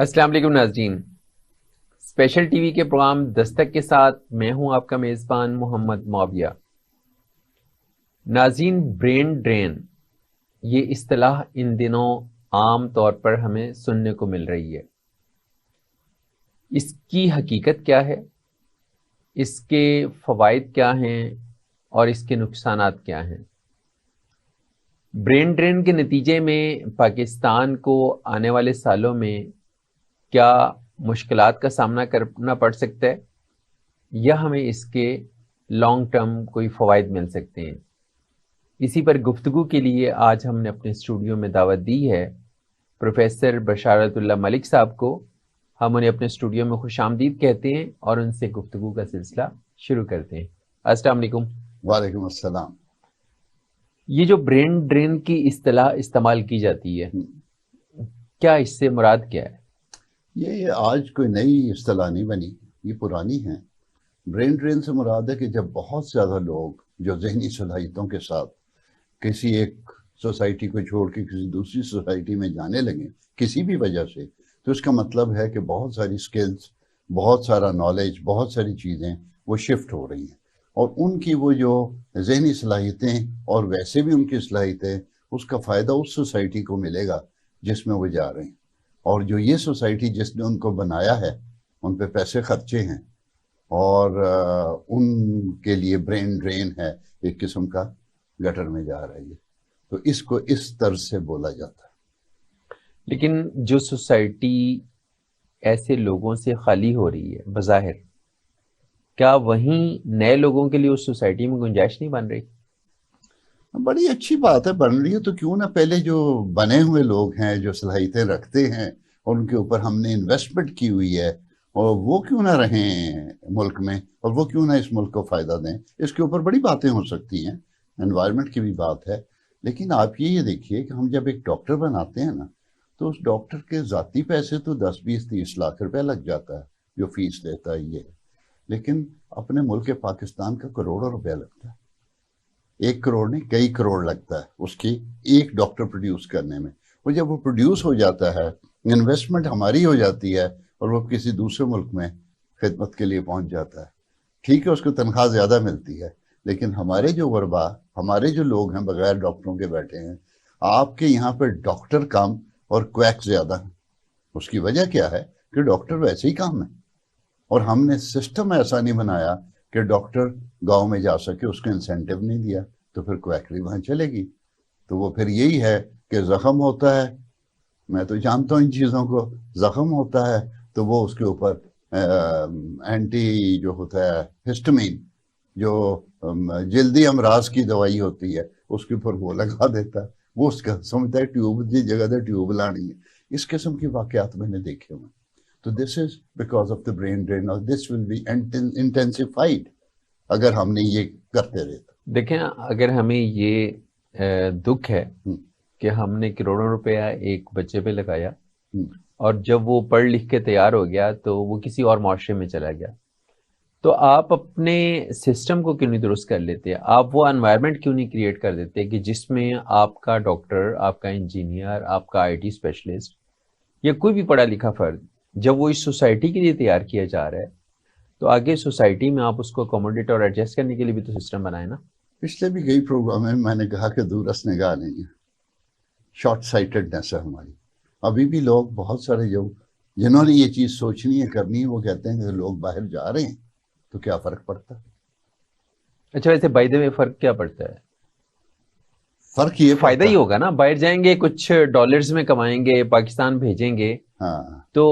السلام علیکم ناظرین، اسپیشل ٹی وی کے پروگرام دستک کے ساتھ میں ہوں آپ کا میزبان محمد معاویہ۔ ناظرین، برین ڈرین یہ اصطلاح ان دنوں عام طور پر ہمیں سننے کو مل رہی ہے۔ اس کی حقیقت کیا ہے، اس کے فوائد کیا ہیں اور اس کے نقصانات کیا ہیں؟ برین ڈرین کے نتیجے میں پاکستان کو آنے والے سالوں میں کیا مشکلات کا سامنا کرنا پڑ سکتا ہے یا ہمیں اس کے لانگ ٹرم کوئی فوائد مل سکتے ہیں؟ اسی پر گفتگو کے لیے آج ہم نے اپنے اسٹوڈیو میں دعوت دی ہے پروفیسر بشارت اللہ ملک صاحب کو۔ ہم انہیں اپنے اسٹوڈیو میں خوش آمدید کہتے ہیں اور ان سے گفتگو کا سلسلہ شروع کرتے ہیں۔ السلام علیکم۔ وعلیکم السلام۔ یہ جو برین ڈرین کی اصطلاح استعمال کی جاتی ہے، کیا اس سے مراد کیا ہے؟ یہ آج کوئی نئی اصطلاح نہیں بنی، یہ پرانی ہے۔ برین ڈرین سے مراد ہے کہ جب بہت زیادہ لوگ جو ذہنی صلاحیتوں کے ساتھ کسی ایک سوسائٹی کو چھوڑ کے کسی دوسری سوسائٹی میں جانے لگیں کسی بھی وجہ سے، تو اس کا مطلب ہے کہ بہت ساری سکلز، بہت سارا نالج، بہت ساری چیزیں وہ شفٹ ہو رہی ہیں، اور ان کی وہ جو ذہنی صلاحیتیں اور ویسے بھی ان کی صلاحیتیں، اس کا فائدہ اس سوسائٹی کو ملے گا جس میں وہ جا رہے ہیں، اور جو یہ سوسائٹی جس نے ان کو بنایا ہے ان پہ پیسے خرچے ہیں، اور ان کے لیے برین ڈرین ہے، ایک قسم کا گٹر میں جا رہی ہے، تو اس کو اس طرز سے بولا جاتا ہے۔ لیکن جو سوسائٹی ایسے لوگوں سے خالی ہو رہی ہے بظاہر، کیا وہیں نئے لوگوں کے لیے اس سوسائٹی میں گنجائش نہیں بن رہی؟ بڑی اچھی بات ہے، بن رہی ہے تو کیوں نہ پہلے جو بنے ہوئے لوگ ہیں، جو صلاحیتیں رکھتے ہیں اور ان کے اوپر ہم نے انویسٹمنٹ کی ہوئی ہے، اور وہ کیوں نہ رہیں ملک میں، اور وہ کیوں نہ اس ملک کو فائدہ دیں۔ اس کے اوپر بڑی باتیں ہو سکتی ہیں، انوائرمنٹ کی بھی بات ہے، لیکن آپ یہ دیکھیے کہ ہم جب ایک ڈاکٹر بناتے ہیں نا، تو اس ڈاکٹر کے ذاتی پیسے تو 10-20-30 لاکھ روپے لگ جاتا ہے جو فیس لیتا ہے یہ، لیکن اپنے ملک پاکستان کا کروڑوں روپیہ لگتا ہے، 1 کروڑ نہیں، کئی کروڑ لگتا ہے اس کی ایک ڈاکٹر پروڈیوس کرنے میں، اور جب وہ پروڈیوس ہو جاتا ہے، انویسٹمنٹ ہماری ہو جاتی ہے، اور وہ کسی دوسرے ملک میں خدمت کے لیے پہنچ جاتا ہے، ٹھیک ہے اس کو تنخواہ زیادہ ملتی ہے، لیکن ہمارے جو غربا، ہمارے جو لوگ ہیں بغیر ڈاکٹروں کے بیٹھے ہیں، آپ کے یہاں پہ ڈاکٹر کم اور کویک زیادہ ہیں۔ اس کی وجہ کیا ہے کہ ڈاکٹر ویسے ہی کام ہے، اور ہم نے سسٹم ایسا نہیں بنایا کہ ڈاکٹر گاؤں میں جا سکے، اس کو انسینٹیو نہیں دیا، تو پھر کویکری وہاں چلے گی، تو وہ پھر یہی ہے کہ زخم ہوتا ہے، میں تو جانتا ہوں ان چیزوں کو، زخم ہوتا ہے تو وہ اس کے اوپر اینٹی جو ہوتا ہے ہسٹامین، جو جلدی امراض کی دوائی ہوتی ہے، اس کے اوپر وہ لگا دیتا ہے، وہ اس کا سمجھتا ہے ٹیوب دی جگہ دے ٹیوب لانی ہے۔ اس قسم کی واقعات میں نے دیکھے ہوئے، تو this is because of the brain drain, اور دس ول بی انٹینسیفائڈ اگر ہم نے یہ کرتے رہے تو۔ دیکھیں، اگر ہمیں یہ دکھ ہے کہ ہم نے کروڑوں روپیہ ایک بچے پہ لگایا، اور جب وہ پڑھ لکھ کے تیار ہو گیا تو وہ کسی اور معاشرے میں چلا گیا، تو آپ اپنے سسٹم کو کیوں نہیں درست کر لیتے؟ آپ وہ انوائرمنٹ کیوں نہیں کریٹ کر دیتے کہ جس میں آپ کا ڈاکٹر، آپ کا انجینئر، آپ کا آئی ٹی اسپیشلسٹ یا کوئی بھی پڑھا لکھا فرد جب وہ اس سوسائٹی کے لیے تیار کیا جا رہا ہے، تو آگے سوسائٹی میں آپ اس کو اکوموڈیٹ اور ایڈجسٹ کرنے کے لیے بھی تو سسٹم بنائیں نا۔ پچھلے بھی کئی پروگرام میں میں نے کہا کہ دورس نگاہ نہیں ہے، شارٹ سائٹڈنیس ہے ہماری۔ ابھی بھی لوگ بہت سارے جنہوں نے یہ چیز سوچنی ہے، کرنی ہے، وہ کہتے ہیں کہ لوگ باہر جا رہے ہیں تو کیا فرق پڑتا ہے۔ اچھا، ویسے بائی دی وے فرق کیا پڑتا ہے؟ فرق یہ فائدہ پڑتا ہی ہوگا نا، باہر جائیں گے کچھ ڈالرز میں کمائیں گے، پاکستان بھیجیں گے، ہاں، تو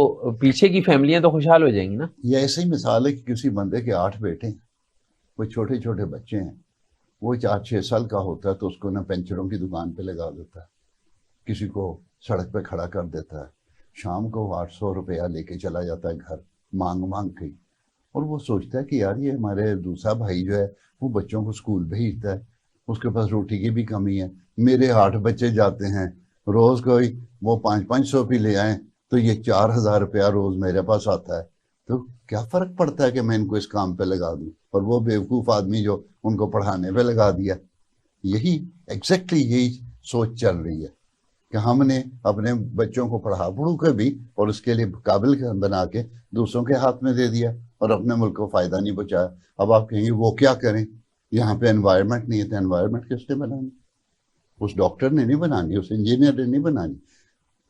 پیچھے کی فیملیاں تو خوشحال ہو جائیں گی نا۔ یہ ایسے ہی مثال ہے کہ کسی بندے کے 8 بیٹے ہیں، وہ چھوٹے چھوٹے بچے ہیں، وہ 4-6 سال کا ہوتا ہے تو اس کو نہ پینچروں کی دکان پہ لگا دیتا ہے، کسی کو سڑک پہ کھڑا کر دیتا ہے، شام کو 800 روپیہ لے کے چلا جاتا ہے گھر مانگ مانگ کے، اور وہ سوچتا ہے کہ یار یہ ہمارے دوسرا بھائی جو ہے وہ بچوں کو اسکول بھیجتا ہے، اس کے پاس روٹی کی بھی کمی ہے، میرے 8 بچے جاتے ہیں، روز کوئی وہ 500 بھی لے آئیں تو یہ 4000 روپیہ روز میرے پاس آتا ہے، تو کیا فرق پڑتا ہے کہ میں ان کو اس کام پہ لگا دوں، اور وہ بیوقوف آدمی جو ان کو پڑھانے پہ لگا دیا۔ یہی ایگزیکٹلی یہی سوچ چل رہی ہے کہ ہم نے اپنے بچوں کو پڑھا پڑھو کے بھی اور اس کے لیے قابل بنا کے دوسروں کے ہاتھ میں دے دیا اور اپنے ملک کو فائدہ نہیں پہنچایا. اب آپ کہیں گے وہ کیا کریں, یہاں پہ انوائرمنٹ نہیں ہے. تو انوائرمنٹ کس نے بنانی؟ اس ڈاکٹر نے نہیں بنانی, اس انجینئر نے نہیں بنانی,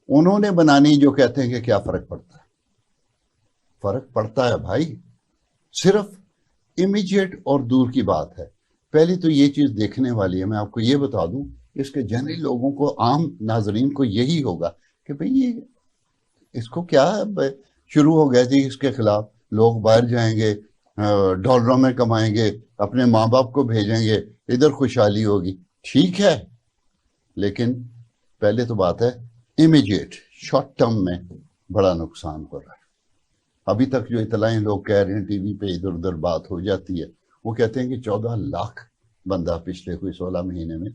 انہوں نے بنانی جو کہتے ہیں کہ کیا فرق پڑتا ہے. فرق پڑتا ہے بھائی, صرف امیجیٹ اور دور کی بات ہے. پہلی تو یہ چیز دیکھنے والی ہے. میں آپ کو یہ بتا دوں, اس کے جنرلی لوگوں کو, عام ناظرین کو یہی ہوگا کہ بھئی یہ اس کو کیا ہے, شروع ہو گیا تھی اس کے خلاف, لوگ باہر جائیں گے, ڈالروں میں کمائیں گے, اپنے ماں باپ کو بھیجیں گے, ادھر خوشحالی ہوگی. ٹھیک ہے, لیکن پہلے تو بات ہے امیجیٹ, شارٹ ٹرم میں بڑا نقصان ہو رہا ہے. ابھی تک جو اطلاعیں لوگ کہہ رہے ہیں ٹی وی پہ ادھر ادھر بات ہو جاتی ہے, وہ کہتے ہیں کہ 14 لاکھ بندہ پچھلے کوئی 16 مہینے میں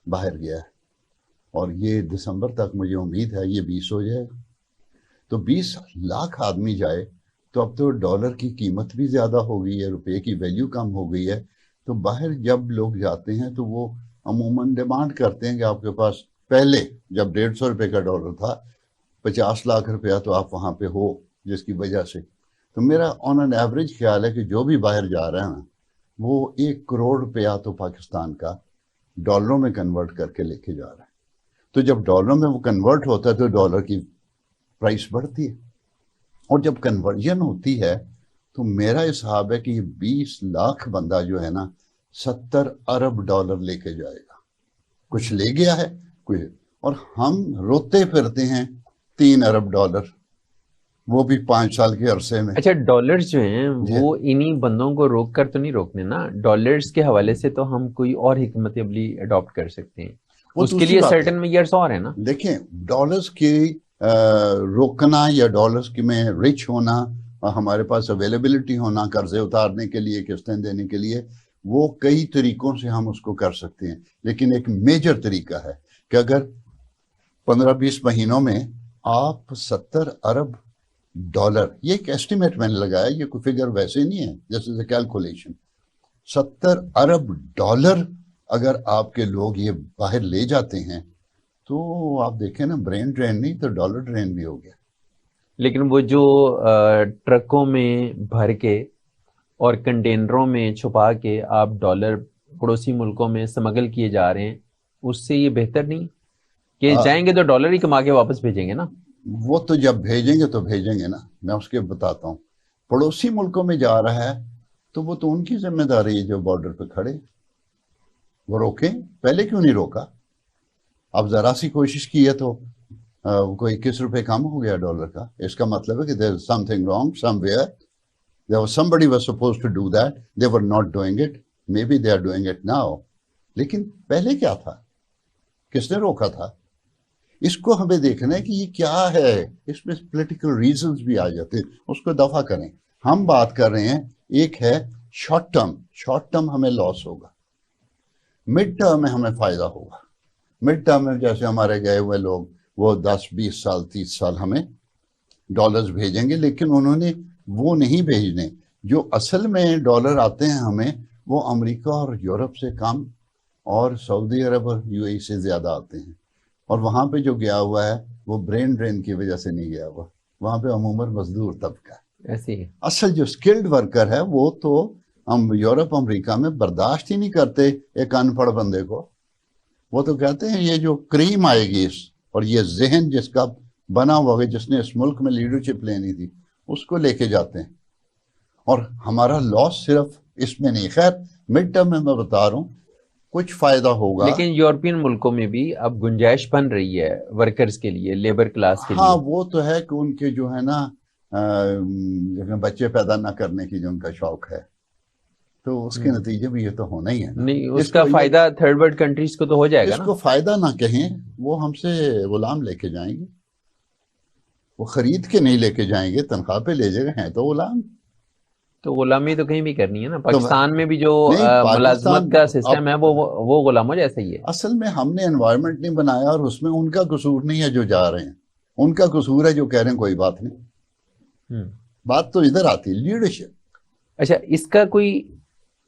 باہر گیا ہے, اور یہ دسمبر تک مجھے امید ہے یہ 20 ہو جائے. تو 20 لاکھ آدمی جائے تو اب تو ڈالر کی قیمت بھی زیادہ ہو گئی ہے, روپے کی ویلیو کم ہو گئی ہے. تو باہر جب لوگ جاتے ہیں تو وہ عموماً ڈیمانڈ کرتے ہیں کہ آپ کے پاس, پہلے جب 150 روپے کا ڈالر تھا, 50 لاکھ روپیہ تو آپ وہاں پہ ہو, جس کی وجہ سے. تو میرا آن این ایوریج خیال ہے کہ جو بھی باہر جا رہا ہے نا, وہ 1 کروڑ روپیہ تو پاکستان کا ڈالروں میں کنورٹ کر کے لے کے جا رہا ہے. تو جب ڈالروں میں وہ کنورٹ ہوتا ہے تو ڈالر کی پرائس بڑھتی ہے, اور جب کنورژن ہوتی ہے تو میرا حساب ہے کہ یہ 20 لاکھ بندہ جو ہے نا 70 ارب ڈالر لے کے جائے گا. کچھ لے گیا ہے کچھ, اور ہم روتے پھرتے ہیں 3 ارب ڈالر, وہ بھی 5 سال کے عرصے میں. اچھا, ڈالرز جو ہیں وہ انہی بندوں کو روک کر تو نہیں روکنے نا. ڈالرز کے حوالے سے تو ہم کوئی اور حکمت عملی اڈاپٹ کر سکتے ہیں, اس کے لیے سرٹن میئرز اور ہیں نا. دیکھیں, ڈالرز کی روکنا یا ڈالرز کی میں رچ ہونا, ہمارے پاس اویلیبلٹی ہونا قرضے اتارنے کے لیے, قسطیں دینے کے لیے, وہ کئی طریقوں سے ہم اس کو کر سکتے ہیں. لیکن ایک میجر طریقہ ہے کہ اگر 15-20 مہینوں میں آپ 70 ارب ڈالر, یہ ایک ایسٹیمیٹ میں نے لگایا, یہ کوئی فگر ویسے نہیں ہے, جیسے کیلکولیشن, 70 ارب ڈالر اگر آپ کے لوگ یہ باہر لے جاتے ہیں تو آپ دیکھیں نا, برین ڈرین نہیں تو ڈالر ڈرین بھی ہو گیا. لیکن وہ جو ٹرکوں میں بھر کے اور کنٹینروں میں چھپا کے آپ ڈالر پڑوسی ملکوں میں سمگل کیے جا رہے ہیں, اس سے یہ بہتر نہیں کہ جائیں گے تو ڈالر ہی کما کے واپس بھیجیں گے نا. وہ تو جب بھیجیں گے تو بھیجیں گے نا, میں اس کے بتاتا ہوں. پڑوسی ملکوں میں جا رہا ہے تو وہ تو ان کی ذمہ داری ہے جو بارڈر پہ کھڑے, وہ روکیں. پہلے کیوں نہیں روکا؟ اب ذرا سی کوشش کی ہے تو کوئی 21 روپے کم ہو گیا ڈالر کا. اس کا مطلب ہے کہ there is something wrong somewhere. Somebody was supposed to do that. They were not doing it. Maybe they are doing it now. لیکن پہلے کیا تھا, کس نے روکا تھا؟ اس کو ہمیں دیکھنا ہے کہ یہ کیا ہے. اس میں پولیٹیکل ریزنز بھی آ جاتے ہیں, اس کو دفع کریں. ہم بات کر رہے ہیں ایک ہے شارٹ ٹرم, شارٹ ٹرم ہمیں لاس ہوگا, مڈ ٹرم میں ہمیں فائدہ ہوگا. مڈ ٹرم میں جیسے ہمارے گئے ہوئے لوگ وہ 10-20 سال 30 سال ہمیں ڈالرز بھیجیں گے, لیکن انہوں نے وہ نہیں بھیجنے. جو اصل میں ڈالر آتے ہیں ہمیں, وہ امریکہ اور یورپ سے کم اور سعودی عرب اور یو اے ای سے زیادہ آتے ہیں. اور وہاں پہ جو گیا ہوا ہے وہ برین ڈرین کی وجہ سے نہیں گیا ہوا, وہاں پہ عموماً مزدور طبقہ ہے. ایسے ہی اصل جو اسکلڈ ورکر ہے وہ تو ہم یورپ امریکہ میں برداشت ہی نہیں کرتے ایک ان پڑھ بندے کو. وہ تو کہتے ہیں یہ جو کریم آئے گی اس, اور یہ ذہن جس کا بنا ہوا ہے, جس نے اس ملک میں لیڈرشپ لینی تھی, اس کو لے کے جاتے ہیں. اور ہمارا لاس صرف اس میں نہیں. خیر مڈ ٹرم میں بتا رہا ہوں کچھ فائدہ ہوگا. لیکن یورپین ملکوں میں بھی اب گنجائش بن رہی ہے ورکرز کے لیے, لیبر کلاس کے لیے. ہاں وہ تو ہے کہ ان کے جو ہے نا بچے پیدا نہ کرنے کی جو ان کا شوق ہے, تو اس کے نتیجے میں یہ تو ہونا ہی ہے. نہیں, اس کا فائدہ تھرڈ ورلڈ کنٹریز کو تو ہو جائے گا نا. اس کو فائدہ نہ کہیں, وہ ہم سے غلام لے کے جائیں گے, وہ خرید کے نہیں لے کے جائیں گے, تنخواہ پہ لے جائیں گے, ہیں تو غلام. تو غلامی تو کہیں بھی کرنی ہے نا. پاکستان میں بھی جو ملازمت کا سسٹم ہے وہ غلاموں جیسا ہی ہے. اصل میں ہم نے انوائرمنٹ نہیں بنایا, اور اس میں ان کا قصور نہیں ہے جو جا رہے ہیں, ان کا قصور ہے جو کہہ رہے ہیں کوئی بات نہیں. بات تو ادھر آتی ہے لیڈرشپ. اچھا, اس کا کوئی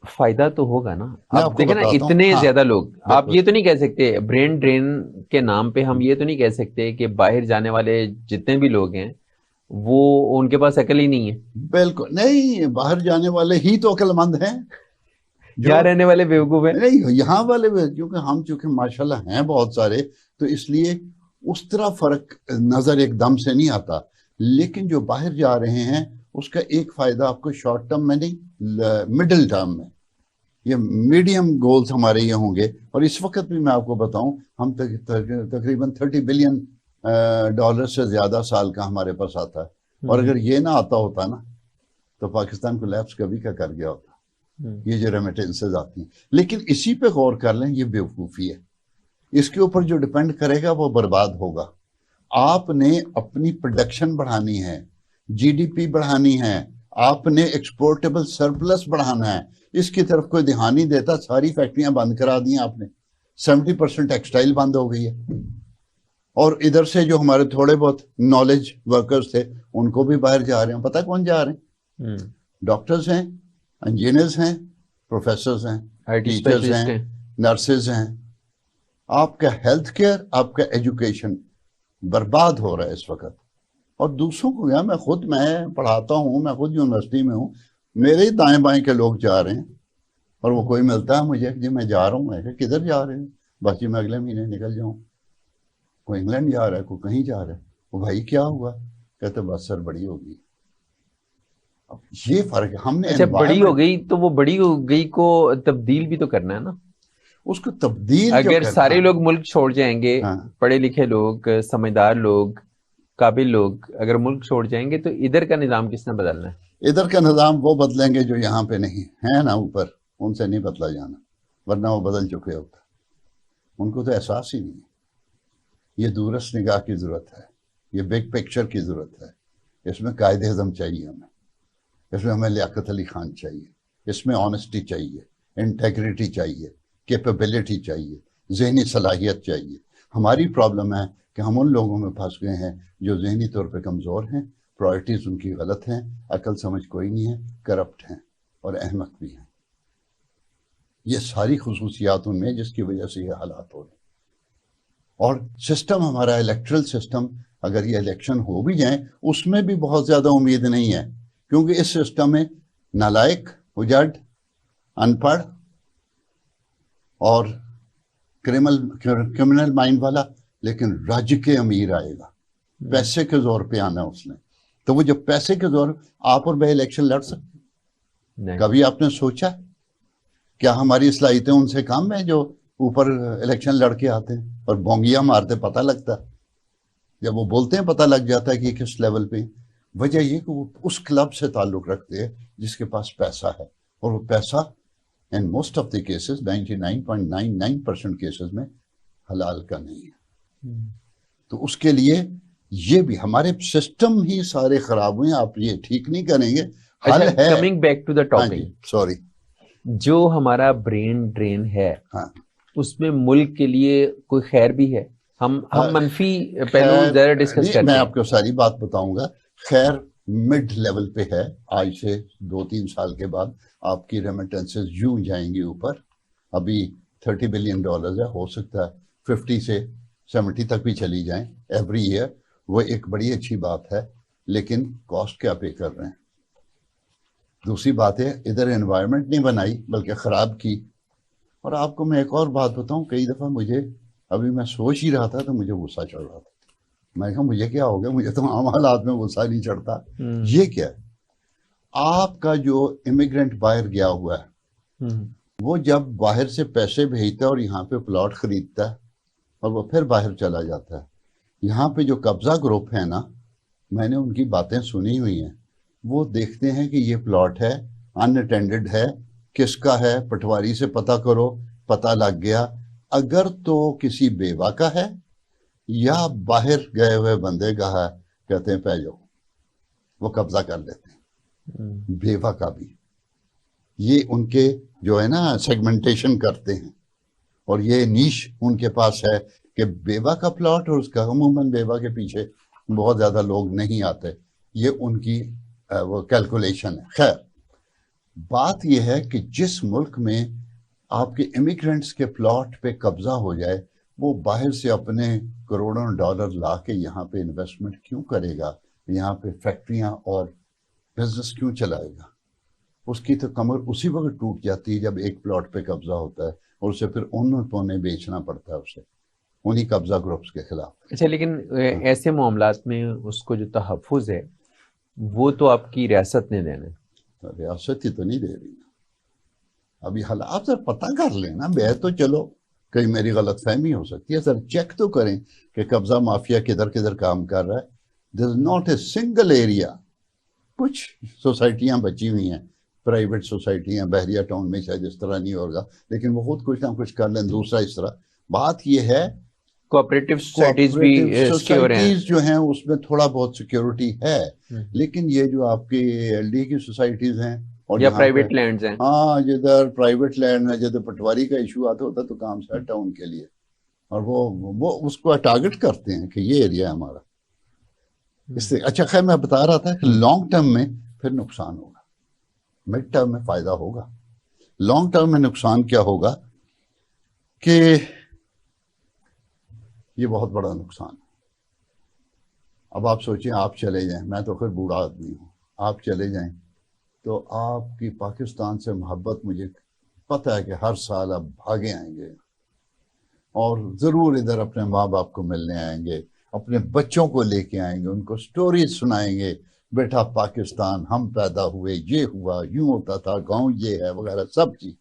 فائدہ تو ہوگا نا. میں آپ آپ کو دیکھیں نا بتاتا ہوں. اتنے ہاں زیادہ لوگ, آپ بالکل یہ تو نہیں کہہ سکتے برین ڈرین کے نام پہ, ہم یہ تو نہیں کہہ سکتے کہ باہر جانے والے جتنے بھی لوگ ہیں وہ ان کے پاس عقل ہی نہیں ہے, بالکل نہیں, باہر جانے والے ہی تو عقل مند ہیں جو یہاں رہنے والے بیوقوف ہیں. نہیں یہاں والے کیونکہ ہم چونکہ ماشاءاللہ ہیں بہت سارے, تو اس لیے اس طرح فرق نظر ایک دم سے نہیں آتا. لیکن جو باہر جا رہے ہیں اس کا ایک فائدہ آپ کو شارٹ ٹرم میں نہیں, مڈل ٹرم میں, یہ میڈیم گولز ہمارے یہ ہوں گے. اور اس وقت بھی میں آپ کو بتاؤں, ہم تقریباً $30 بلین سے زیادہ سال کا ہمارے پاس آتا ہے. اور اگر یہ نہ آتا ہوتا نا تو پاکستان کو لیپس کبھی کا کر گیا ہوتا, یہ جو ریمیٹنسز آتی ہیں. لیکن اسی پہ غور کر لیں, یہ بیوقوفی ہے. اس کے اوپر جو ڈیپینڈ کرے گا وہ برباد ہوگا. آپ نے اپنی پروڈکشن بڑھانی ہے, جی ڈی پی بڑھانی ہے, آپ نے ایکسپورٹیبل سرپلس بڑھانا ہے. اس کی طرف کوئی دھیان نہیں دیتا. ساری فیکٹریاں بند کرا دی ہیں آپ نے, 70% ٹیکسٹائل بند ہو گئی ہے. اور ادھر سے جو ہمارے تھوڑے بہت نالج ورکرز تھے ان کو بھی باہر جا رہے ہیں. پتہ کون جا رہے ہیں؟ ڈاکٹرز ہیں, انجینئرز ہیں, پروفیسرز ہیں, ٹیچرز ہیں, نرسز ہیں. آپ کا ہیلتھ کیئر, آپ کا ایجوکیشن برباد ہو رہا ہے اس وقت. اور دوسروں کو کیا, میں پڑھاتا ہوں, میں خود یونیورسٹی میں ہوں, میرے ہی دائیں بائیں کے لوگ جا رہے ہیں. اور وہ کوئی ملتا ہے مجھے جی میں جا رہا ہوں, میں کہ کدھر جا رہے ہیں؟ باقی میں اگلے مہینے نکل جاؤں. کوئی انگلینڈ جا رہا ہے, کوئی کہیں جا رہا ہے. وہ بھائی کیا ہوا؟ کہتے بس سر بڑی ہوگی. اب یہ فرق ہے. ہم نے اچھا بڑی ہو گئی تو وہ بڑی ہو گئی کو تبدیل بھی تو کرنا ہے نا. اس کو تبدیل جو اگر کرنا, سارے لوگ ملک چھوڑ جائیں گے, ہاں پڑھے لکھے لوگ, سمجھدار لوگ, قابل لوگ اگر ملک چھوڑ جائیں گے تو ادھر کا نظام کس نے بدلنا ہے؟ ادھر کا نظام وہ بدلیں گے جو یہاں پہ نہیں ہیں نا اوپر, ان سے نہیں بدلا جانا, ورنہ وہ بدل چکے ہوتا. ان کو تو احساس ہی نہیں ہے. یہ دورست نگاہ کی ضرورت ہے, یہ بگ پکچر کی ضرورت ہے. اس میں قائد اعظم چاہیے ہمیں, اس میں ہمیں لیاقت علی خان چاہیے, اس میں آنیسٹی چاہیے, انٹیگریٹی چاہیے, کیپیبلٹی چاہیے, ذہنی صلاحیت چاہیے. ہماری پرابلم ہے کہ ہم ان لوگوں میں پھنس گئے ہیں جو ذہنی طور پہ کمزور ہیں, پرائرٹیز ان کی غلط ہیں, عقل سمجھ کوئی نہیں ہے, کرپٹ ہیں اور احمق بھی ہیں. یہ ساری خصوصیات ان میں جس کی وجہ سے یہ حالات ہو رہے ہیں. اور سسٹم ہمارا الیکٹرل سسٹم, اگر یہ الیکشن ہو بھی جائیں اس میں بھی بہت زیادہ امید نہیں ہے, کیونکہ اس سسٹم میں نالائق, اجڑ, ان پڑھ اور کرمنل مائنڈ والا لیکن رج کے امیر آئے گا. پیسے کے زور پہ آنا اس نے. تو وہ جو پیسے کے زور, آپ اور میں الیکشن لڑ سکتے؟ کبھی آپ نے سوچا کیا ہماری صلاحیتیں ان سے کم ہیں جو اوپر الیکشن لڑ کے آتے ہیں اور بونگیاں مارتے؟ پتہ لگتا ہے جب وہ بولتے ہیں, پتہ لگ جاتا ہے کہ یہ کس لیول پہ. وجہ یہ کہ وہ اس کلب سے تعلق رکھتے ہیں جس کے پاس پیسہ ہے, اور وہ پیسہ in most of the cases 99.99% cases میں حلال کا نہیں ہے. تو اس کے لیے یہ بھی ہمارے سسٹم ہی سارے خراب ہوئے ہیں. آپ یہ ٹھیک نہیں کریں گے. حل ہے, کمنگ بیک ٹو دا ہاں جی ٹاپک, سوری, جو ہمارا برین ڈرین ہے ہاں اس میں ملک کے لیے کوئی خیر بھی ہے؟ ہم منفی پہلو خیر زیادہ ڈسکس نہیں, کرتے میں ہیں. آپ کو ساری بات بتاؤں گا. خیر مڈ لیول پہ ہے. آج سے 2-3 سال کے بعد آپ کی ریمیٹنسز یوں جائیں گی اوپر. ابھی $30 بلین ہے, ہو سکتا ہے 50 سے 70 تک بھی چلی جائیں ایوری ایئر. وہ ایک بڑی اچھی بات ہے, لیکن کاسٹ کیا پے کر رہے ہیں. دوسری بات ہے ادھر انوائرمنٹ نہیں بنائی بلکہ خراب کی. اور آپ کو میں ایک اور بات بتاؤں, کئی دفعہ مجھے, ابھی میں سوچ ہی رہا تھا تو مجھے غصہ چڑھ رہا تھا. میں کہا مجھے کیا ہو گیا, مجھے تو عام حالات میں غصہ نہیں چڑھتا. یہ کیا ہے, آپ کا جو امیگرینٹ باہر گیا ہوا ہے وہ جب باہر سے پیسے بھیجتا ہے اور یہاں پہ پلاٹ خریدتا ہے اور وہ پھر باہر چلا جاتا ہے. یہاں پہ جو قبضہ گروپ ہے نا, میں نے ان کی باتیں سنی ہوئی ہیں. وہ دیکھتے ہیں کہ یہ پلاٹ ہے, ان اٹینڈڈ ہے, کس کا ہے, پٹواری سے پتہ کرو, پتہ لگ گیا. اگر تو کسی بیوہ کا ہے یا باہر گئے ہوئے بندے کا ہے, کہتے ہیں پہ جاؤ, وہ قبضہ کر لیتے ہیں. بیوہ کا بھی یہ ان کے جو ہے نا سیگمنٹیشن کرتے ہیں, اور یہ نیش ان کے پاس ہے کہ بیوہ کا پلاٹ, اور اس کا عموماً بیوہ کے پیچھے بہت زیادہ لوگ نہیں آتے. یہ ان کی وہ کیلکولیشن ہے. خیر بات یہ ہے کہ جس ملک میں آپ کے امیگرینٹس کے پلاٹ پہ قبضہ ہو جائے وہ باہر سے اپنے کروڑوں ڈالر لا کے یہاں پہ انویسٹمنٹ کیوں کرے گا, یہاں پہ فیکٹریاں اور بزنس کیوں چلائے گا؟ اس کی تو کمر اسی وقت ٹوٹ جاتی ہے جب ایک پلاٹ پہ قبضہ ہوتا ہے اور اسے پھر اونے پونے بیچنا پڑتا ہے اسے انہی قبضہ گروپس کے خلاف. اچھا لیکن ایسے معاملات میں اس کو جو تحفظ ہے وہ تو آپ کی ریاست نے دینا ہے. ریاست ہی تو نہیں دے رہی نا. ابھی حالات سر پتہ کر لیں نا. میں تو چلو کہیں میری غلط فہمی ہو سکتی ہے سر, چیک تو کریں کہ قبضہ مافیا کدھر کدھر کام کر رہا ہے. There is not a single area. کچھ سوسائٹیاں بچی ہوئی ہیں, پرائیویٹ سوسائٹیاں, بحریہ ٹاؤن میں شاید اس طرح نہیں ہوگا لیکن وہ خود کچھ نہ کچھ کر لیں. دوسرا اس طرح بات یہ ہے کوآپریٹو سوسائٹیز بھی سیکیور ہیں, سوسائٹیز جو ہیں اس میں تھوڑا بہت سیکیورٹی ہے, لیکن یہ جو آپ کی ایل ڈی کی سوسائٹیز ہیں اور یا پرائیویٹ لینڈز ہیں, ہاں جدھر پرائیویٹ لینڈ ہے, جدھر پٹواری کا ایشو آتا ہوتا تو کام سیٹ ہے ان کے لیے, اور وہ اس کو ٹارگٹ کرتے ہیں کہ یہ ایریا ہے ہمارا. اس سے اچھا خیر میں بتا رہا تھا کہ لانگ ٹرم میں پھر نقصان ہوگا, مڈ ٹرم میں فائدہ ہوگا. لانگ ٹرم میں نقصان کیا ہوگا کہ یہ بہت بڑا نقصان ہے. اب آپ سوچیں آپ چلے جائیں, میں تو خیر بوڑھا آدمی ہوں, آپ چلے جائیں تو آپ کی پاکستان سے محبت مجھے پتہ ہے کہ ہر سال آپ بھاگے آئیں گے اور ضرور ادھر اپنے ماں باپ کو ملنے آئیں گے, اپنے بچوں کو لے کے آئیں گے, ان کو سٹوریز سنائیں گے, بیٹا پاکستان ہم پیدا ہوئے, یہ ہوا, یوں ہوتا تھا, گاؤں یہ ہے وغیرہ سب چیز.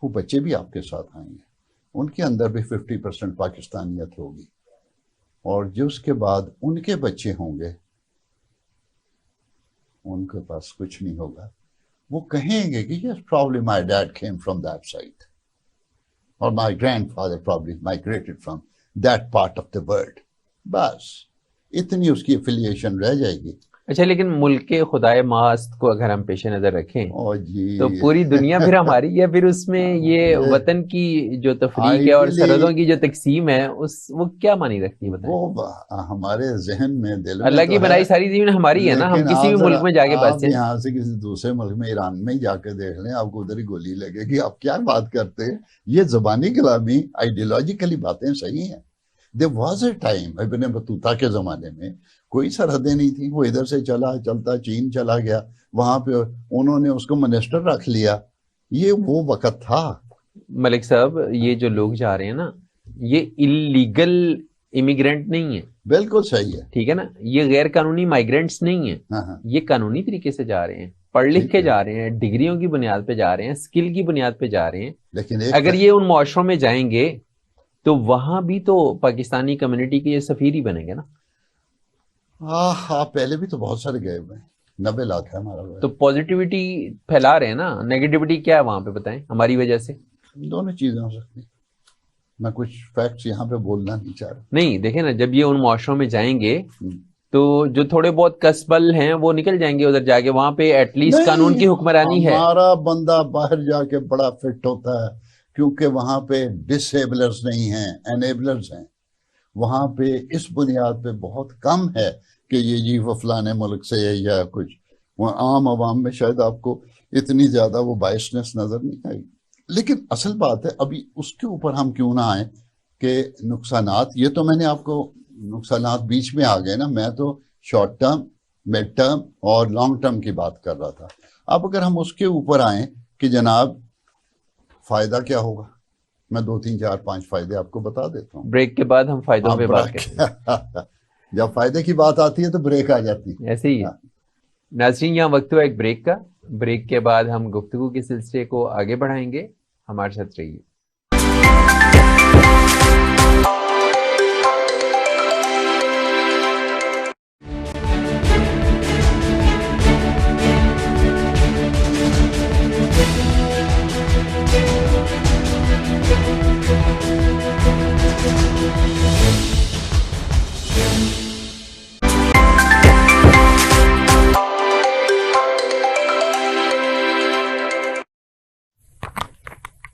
وہ بچے بھی آپ کے ساتھ آئیں گے, ان کے اندر بھی 50% پاکستانیت ہوگی, اور جو اس کے بعد ان کے بچے ہوں گے ان کے پاس کچھ نہیں ہوگا. وہ کہیں گے کہ yes probably my dad came from that side or my grandfather probably migrated from that part of the world. بس اتنی اس کی افیلیشن رہ جائے گی. اچھا لیکن ملک خدائے ماست کو اگر ہم پیش نظر رکھیں جی تو پوری دنیا پھر ہماری ہے, پھر اس میں یہ وطن کی جو تفریق ہے اور سرحدوں کی جو تقسیم ہے وہ کیا معنی رکھتی ہے بتائیں؟ وہ ہمارے ذہن میں دل میں اللہ کی بنائی ساری زمین ہماری ہے نا, ہم کسی بھی ملک میں جا کے بس جائیں. یہاں سے کسی دوسرے ملک میں ایران میں جا کے دیکھ لیں, آپ کو ادھر ہی گولی لگے گی. آپ کیا بات کرتے ہیں, یہ زبانی کلامی آئیڈیالوجیکلی باتیں صحیح ہیں. There was a time ابن بطوطہ کے زمانے میں کوئی سرحدیں نہیں تھیں, وہ ادھر سے چلتا چین چلا گیا, وہاں پہ انہوں نے اس کو منسٹر رکھ لیا. یہ وہ وقت تھا. ملک صاحب یہ جو لوگ جا رہے ہیں نا یہ اللیگل امیگرینٹ نہیں ہے. بالکل صحیح ہے, ٹھیک ہے نا, یہ غیر قانونی مائیگرینٹس نہیں ہیں, یہ قانونی طریقے سے جا رہے ہیں, پڑھ لکھ کے جا رہے ہیں, ڈگریوں کی بنیاد پہ جا رہے ہیں, اسکل کی بنیاد پہ جا رہے ہیں. لیکن اگر یہ ان معاشروں میں جائیں گے تو وہاں بھی تو پاکستانی کمیونٹی کے یہ سفیر ہی بنیں گے نا. ہاں پہلے بھی تو بہت سارے گئے ہوئے ہیں, 90 لاکھ ہے ہمارا. تو پازیٹیوٹی پھیلا رہے ہیں نا, نیگیٹیوٹی کیا ہے وہاں پہ بتائیں ہماری وجہ سے؟ دونوں چیزیں ہو سکتی. میں کچھ فیکٹس یہاں پہ بولنا نہیں چاہ رہا. نہیں دیکھیں نا, جب یہ ان معاشروں میں جائیں گے تو جو تھوڑے بہت کسبل ہیں وہ نکل جائیں گے ادھر جا کے, وہاں پہ ایٹ لیسٹ قانون کی حکمرانی ہے. ہمارا بندہ باہر جا کے بڑا فٹ ہوتا ہے کیونکہ وہاں پہ ڈسیبلرز نہیں ہیں, انیبلرز ہیں. وہاں پہ اس بنیاد پہ بہت کم ہے کہ یہ جی وہ فلانے ملک سے ہے یا کچھ. وہ عام عوام میں شاید آپ کو اتنی زیادہ وہ بائسنس نظر نہیں آئی. لیکن اصل بات ہے ابھی اس کے اوپر ہم کیوں نہ آئیں کہ نقصانات, یہ تو میں نے آپ کو نقصانات بیچ میں آ گئے نا, میں تو شارٹ ٹرم, مڈ ٹرم اور لانگ ٹرم کی بات کر رہا تھا. اب اگر ہم اس کے اوپر آئیں کہ جناب فائدہ کیا ہوگا, میں 2 3 4 5 فائدے آپ کو بتا دیتا ہوں. بریک کے بعد ہم فائدوں پہ بات کریں گے. جب فائدے کی بات آتی ہے تو بریک آ جاتی ہے. ایسے ہی ناظرین, یہاں وقت ہوا ایک بریک کا. بریک کے بعد ہم گفتگو کے سلسلے کو آگے بڑھائیں گے, ہمارے ساتھ رہیے.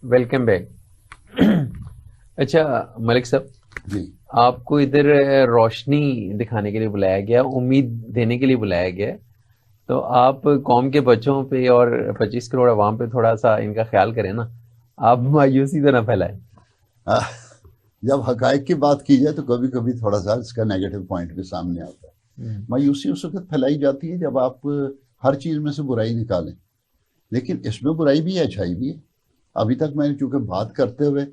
Welcome back. اچھا ملک صاحب, جی آپ کو ادھر روشنی دکھانے کے لیے بلایا گیا, امید دینے کے لیے بلایا گیا تو آپ قوم کے بچوں پہ اور 25 کروڑ عوام پہ تھوڑا سا ان کا خیال کریں نا, آپ مایوسی تو نہ پھیلائیں. جب حقائق کی بات کی جائے تو کبھی کبھی تھوڑا سا اس کا نیگیٹو پوائنٹ بھی سامنے آتا ہے. مایوسی اس وقت پھیلائی جاتی ہے جب آپ ہر چیز میں سے برائی نکالیں, لیکن اس میں برائی بھی ہے, اچھائی بھی ہے. ابھی تک میں نے چونکہ بات کرتے ہوئے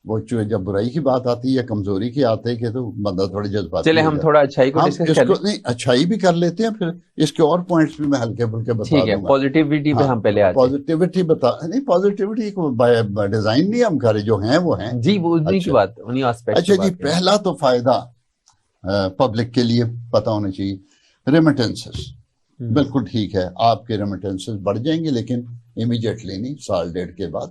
وہ جب برائی کی بات آتی ہے یا کمزوری کی آتے کہ تو بندہ تھوڑے جذباتی چلے ہو ہم جاتا. تھوڑا اچھائی کو ہم ڈسکس اس کر کو لیں. نہیں اچھائی بھی کر لیتے ہیں, پھر اس کے اور پوائنٹس بھی میں ہلکے پھلکے بتا ٹھیک ہے, دوں گا. پازیٹیوٹی پہ ہاں ہم پہلے آتے ہیں. پازیٹیوٹی نہیں, پازیٹیوٹی کو ڈیزائن نہیں ہم کرے, جو ہیں وہ ہیں. جی وہ انہی کی اچھا بات, انہی آسپیکٹ اچھا کی جی, بات کریں. پہلا تو فائدہ پبلک کے لیے پتہ ہونا چاہیے, ریمیٹنسز. بالکل ٹھیک ہے, آپ کے ریمیٹنسز بڑھ جائیں گے, لیکن امیجیٹلی نہیں, سال ڈیڑھ کے بعد.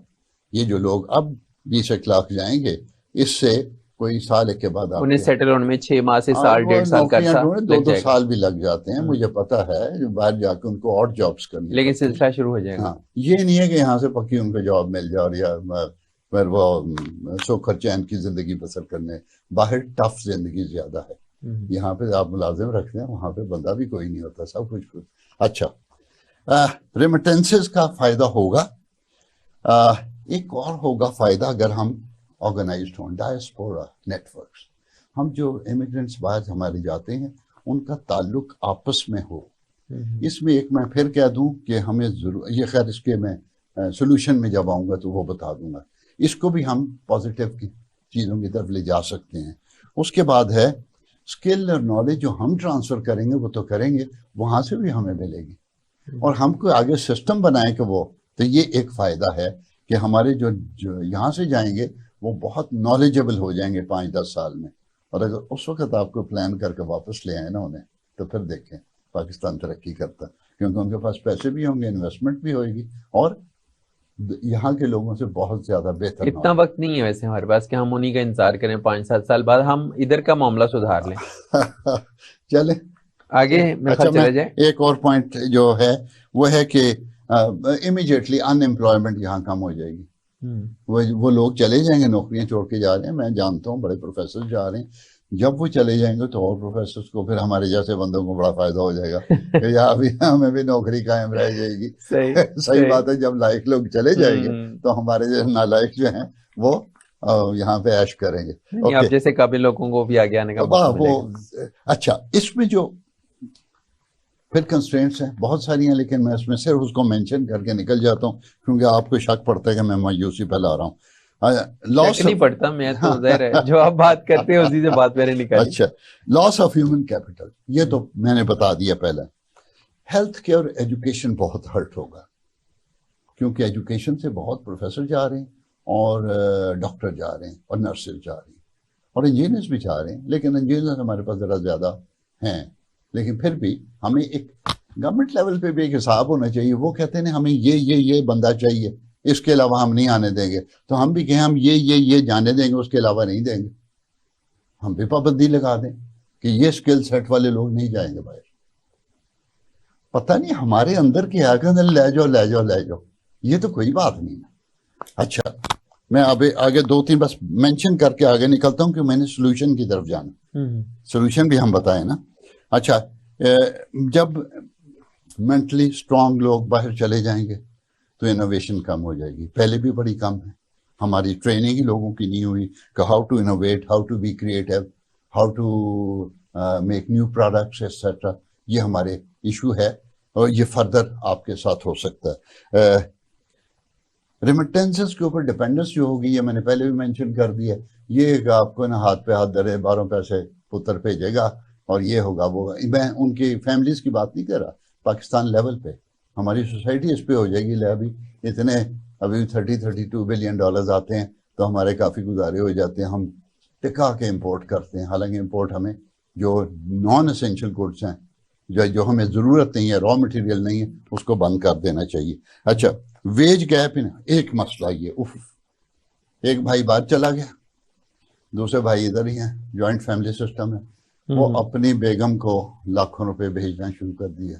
یہ جو لوگ اب 20 لاکھ جائیں گے, اس سے کوئی سال کے بعد آپ انہیں کے سیٹل ہونے میں 6 ماہ سے سال وہ 1.5 سال کا نوکریاں عرصہ ڈھونڈیں, لگ 2 جائے گا. سال بھی لگ جاتے ہیں, مجھے پتا ہے, جو باہر جا کے ان کو اور جابس کرنی لیکن پڑتی ہیں. سلسلہ شروع ہو جائے گا. ہاں, یہ نہیں ہے کہ یہاں سے پکی ان کو جاب مل جائے اور یا پھر وہ سوکھر چین کی زندگی بسر کرنے. باہر ٹف زندگی زیادہ ہے, یہاں پہ آپ ملازم رکھتے ہیں, وہاں پہ بندہ بھی کوئی نہیں ہوتا, سب کچھ خود. اچھا, ریمیٹنسز کا فائدہ ہوگا. ایک اور ہوگا فائدہ اگر ہم آرگنائزڈ ہوں, ڈائسپورا نیٹورکس. ہم جو امیگرینٹس باہر ہمارے جاتے ہیں ان کا تعلق آپس میں ہو. اس میں ایک میں پھر کہہ دوں کہ ہمیں ضرور, یہ خیر اس کے میں سولوشن میں جب آؤں گا تو وہ بتا دوں گا, اس کو بھی ہم پازیٹیو کی چیزوں کی طرف لے جا سکتے ہیں. اس کے بعد ہے اسکل اور نالج جو ہم ٹرانسفر کریں گے وہ تو کریں گے, وہاں سے بھی ہمیں ملے گی, اور ہم کو آگے سسٹم بنائیں کہ وہ, تو یہ ایک فائدہ ہے کہ ہمارے جو یہاں سے جائیں گے وہ بہت نالجبل ہو جائیں گے 5-10 سال میں. اور اگر اس وقت آپ کو پلان کر کے واپس لے آئے نا انہیں, تو پھر دیکھیں پاکستان ترقی کرتا, کیونکہ ان کے پاس پیسے بھی ہوں گے, انویسٹمنٹ بھی ہوئے گی, اور یہاں کے لوگوں سے بہت زیادہ بہتر. اتنا وقت نہیں ہے ویسے ہمارے پاس کہ ہم انہی کا انتظار کریں 5-7 سال بعد ہم ادھر کا معاملہ سدھار لیں. چلیں آگے میرے اچھا, خیال میں چلے جائیں. ایک اور پوائنٹ جو ہے وہ ہے کہ امیجیٹلی ان امپلائمنٹ یہاں کم ہو جائے گی. وہ لوگ چلے جائیں گے, نوکریاں چھوڑ کے جا رہے ہیں, میں جانتا ہوں بڑے پروفیسر جا رہے ہیں. جب وہ چلے جائیں گے تو اور پروفیسرز کو, پھر ہمارے جیسے بندوں کو بڑا فائدہ ہو جائے گا کہ یہاں بھی ہمیں بھی نوکری قائم رہ جائے گی. صحیح بات ہے, جب لائق لوگ چلے جائیں گے تو ہمارے جیسے نالائق جو ہیں وہ یہاں پہ عیش کریں گے. آپ جیسے قابل لوگوں کو بھی آگے آنے کا موقع ملے گا. اچھا, اس میں جو پھر کنسٹرینٹس ہیں بہت ساری ہیں, لیکن میں اس میں صرف اس کو مینشن کر کے نکل جاتا ہوں کیونکہ آپ کو شک پڑتا ہے کہ میں مایوسی پھیلا رہا ہوں. شک نہیں پڑتا, میں تو ظاہر ہے جو آپ بات کرتے ہیں اسی سے بات میں نے نکالی. اچھا, لاس آف ہیومن کیپٹل, یہ تو میں نے بتا دیا پہلے. ہیلتھ کیئر اور ایجوکیشن بہت ہرٹ ہوگا, کیونکہ ایجوکیشن سے بہت پروفیسر جا رہے ہیں, اور ڈاکٹر جا رہے ہیں, اور نرسز جا رہی ہیں, اور انجینئرز بھی جا رہے ہیں. لیکن انجینئرز ہمارے پاس ذرا زیادہ ہیں, لیکن پھر بھی ہمیں ایک گورنمنٹ لیول پہ بھی ایک حساب ہونا چاہیے. وہ کہتے ہیں ہمیں یہ بندہ چاہیے, اس کے علاوہ ہم نہیں آنے دیں گے, تو ہم بھی کہیں ہم یہ جانے دیں گے, اس کے علاوہ نہیں دیں گے. ہم بھی پابندی لگا دیں کہ یہ اسکل سیٹ والے لوگ نہیں جائیں گے باہر. پتہ نہیں ہمارے اندر کی ہے کہ لے جاؤ, یہ تو کوئی بات نہیں ہے. اچھا, میں آگے 2-3 بس مینشن کر کے آگے نکلتا ہوں کہ میں نے سولوشن کی طرف جانا. سولوشن بھی ہم بتائیں نا. اچھا, جب مینٹلی اسٹرانگ لوگ باہر چلے جائیں گے تو انوویشن کم ہو جائے گی. پہلے بھی بڑی کم ہے, ہماری ٹریننگ ہی لوگوں کی نہیں ہوئی کہ how to innovate, how to be creative, how to make new products etcetera. یہ ہمارے ایشو ہے, اور یہ فردر آپ کے ساتھ ہو سکتا ہے. ریمیٹنسز کے اوپر ڈپینڈنس جو ہوگی, یہ میں نے پہلے بھی مینشن کر دیا. یہ کہ آپ کو نا ہاتھ پہ ہاتھ دھرے 12 پیسے پتر بھیجے گا اور یہ ہوگا وہ. میں ان کی فیملیز کی بات نہیں کر رہا, پاکستان لیول پہ ہماری سوسائٹی اس پہ ہو جائے گی. لے ابھی 30-32 بلین ڈالرز آتے ہیں تو ہمارے کافی گزارے ہو جاتے ہیں. ہم ٹکا کے امپورٹ کرتے ہیں, حالانکہ امپورٹ ہمیں جو نان اسینشل گڈس ہیں, جو ہمیں ضرورت نہیں ہے, را مٹیریل نہیں ہے, اس کو بند کر دینا چاہیے. اچھا, ویج گیپ ایک مسئلہ یہ, ایک بھائی باہر چلا گیا, دوسرے بھائی ادھر ہی ہیں, جوائنٹ فیملی سسٹم ہے. وہ اپنی بیگم کو لاکھوں روپے بھیجنا شروع کر دیا.